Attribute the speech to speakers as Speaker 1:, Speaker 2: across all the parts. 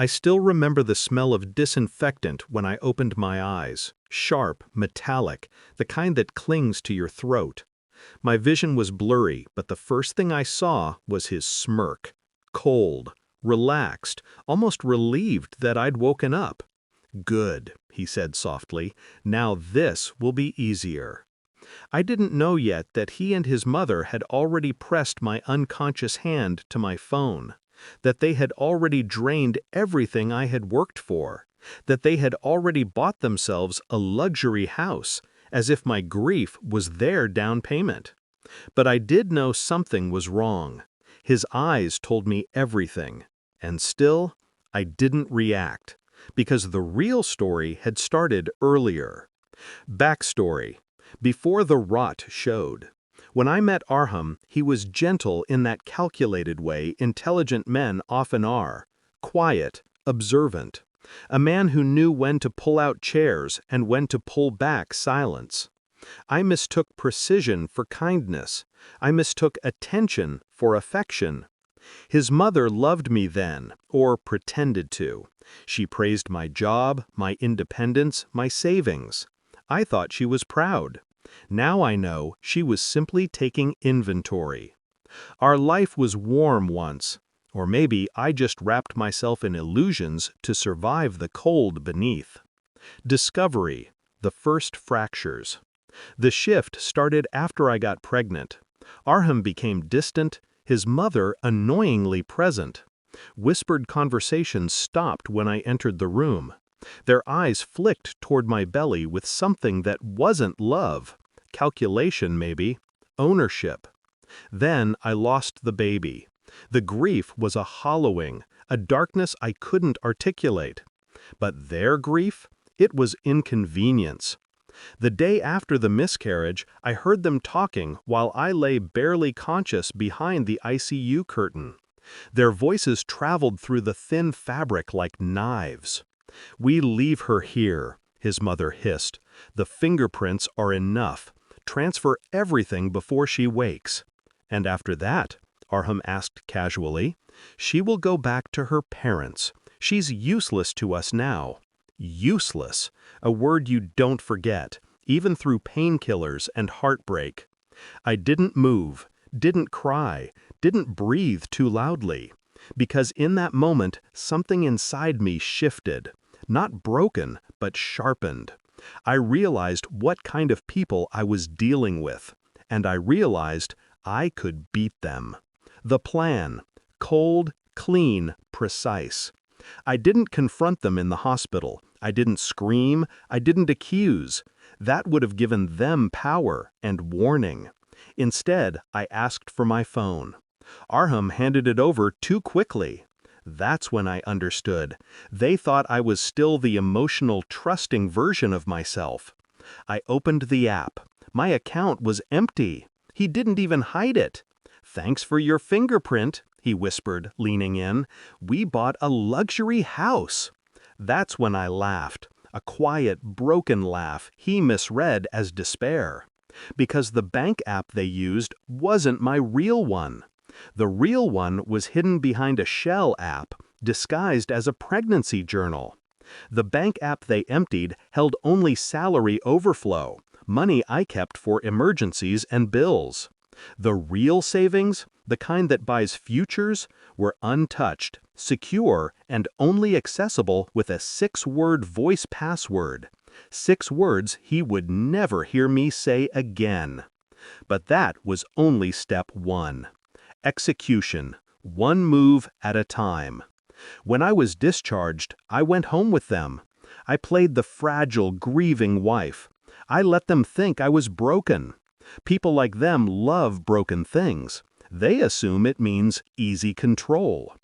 Speaker 1: I still remember the smell of disinfectant when I opened my eyes, sharp, metallic, the kind that clings to your throat. My vision was blurry, but the first thing I saw was his smirk. Cold, relaxed, almost relieved that I'd woken up. "Good," he said softly. "Now this will be easier." I didn't know yet that he and his mother had already pressed my unconscious hand to my phone, that they had already drained everything I had worked for, that they had already bought themselves a luxury house, as if my grief was their down payment. But I did know something was wrong. His eyes told me everything. And still, I didn't react, because the real story had started earlier. Backstory. Before the rot showed. When I met Arham, he was gentle in that calculated way intelligent men often are, quiet, observant, a man who knew when to pull out chairs and when to pull back silence. I mistook precision for kindness. I mistook attention for affection. His mother loved me then, or pretended to. She praised my job, my independence, my savings. I thought she was proud. Now I know she was simply taking inventory. Our life was warm once, or maybe I just wrapped myself in illusions to survive the cold beneath. Discovery, the first fractures. The shift started after I got pregnant. Arham became distant, his mother annoyingly present. Whispered conversations stopped when I entered the room. Their eyes flicked toward my belly with something that wasn't love. Calculation, maybe. Ownership. Then I lost the baby. The grief was a hollowing, a darkness I couldn't articulate. But their grief? It was inconvenience. The day after the miscarriage, I heard them talking while I lay barely conscious behind the ICU curtain. Their voices traveled through the thin fabric like knives. "We leave her here," his mother hissed. "The fingerprints are enough. Transfer everything before she wakes." "And after that?" Arham asked casually. "She will go back to her parents. She's useless to us now." Useless, a word you don't forget, even through painkillers and heartbreak. I didn't move, didn't cry, didn't breathe too loudly, because in that moment something inside me shifted, not broken, but sharpened. I realized what kind of people I was dealing with, and I realized I could beat them. The plan, cold, clean, precise. I didn't confront them in the hospital. I didn't scream. I didn't accuse. That would have given them power and warning. Instead, I asked for my phone. Arham handed it over too quickly. That's when I understood. They thought I was still the emotional, trusting version of myself. I opened the app. My account was empty. He didn't even hide it. "Thanks for your fingerprint," he whispered, leaning in. "We bought a luxury house." That's when I laughed, a quiet, broken laugh he misread as despair. Because the bank app they used wasn't my real one. The real one was hidden behind a shell app, disguised as a pregnancy journal. The bank app they emptied held only salary overflow, money I kept for emergencies and bills. The real savings, the kind that buys futures, were untouched, secure, and only accessible with a 6-word voice password. 6 words he would never hear me say again. But that was only step 1. Execution, one move at a time. When I was discharged, I went home with them. I played the fragile, grieving wife. I let them think I was broken. People like them love broken things. They assume it means easy control.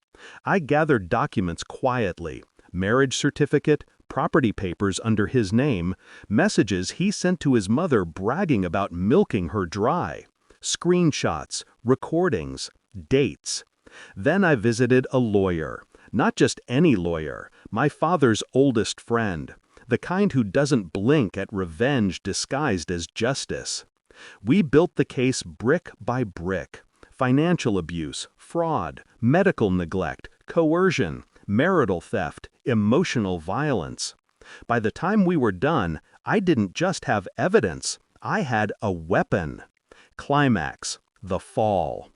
Speaker 1: I gathered documents quietly, marriage certificate, property papers under his name, messages he sent to his mother bragging about milking her dry, screenshots, recordings, dates. Then I visited a lawyer, not just any lawyer, my father's oldest friend, the kind who doesn't blink at revenge disguised as justice. We built the case brick by brick. Financial abuse, fraud, medical neglect, coercion, marital theft, emotional violence. By the time we were done, I didn't just have evidence, I had a weapon. Climax, the fall.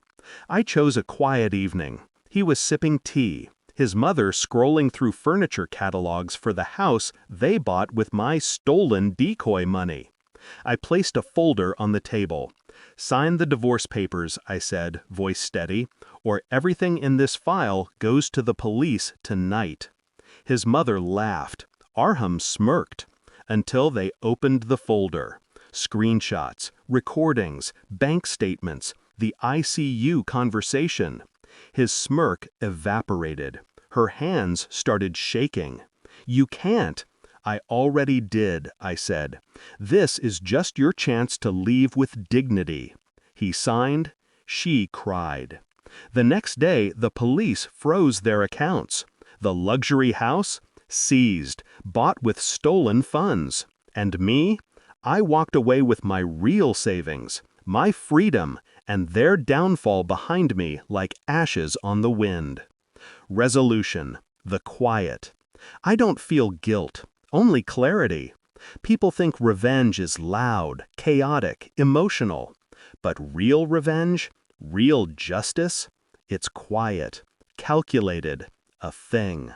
Speaker 1: I chose a quiet evening. He was sipping tea, his mother scrolling through furniture catalogs for the house they bought with my stolen decoy money. I placed a folder on the table. "Sign the divorce papers," I said, voice steady, "or everything in this file goes to the police tonight." His mother laughed. Arham smirked. Until they opened the folder. Screenshots, recordings, bank statements, the ICU conversation. His smirk evaporated. Her hands started shaking. "You can't." "I already did," I said. "This is just your chance to leave with dignity." He signed. She cried. The next day, the police froze their accounts. The luxury house? Seized, bought with stolen funds. And me? I walked away with my real savings, my freedom, and their downfall behind me like ashes on the wind. Resolution. The quiet. I don't feel guilt, only clarity. People think revenge is loud, chaotic, emotional. But real revenge, real justice, it's quiet, calculated, a thing.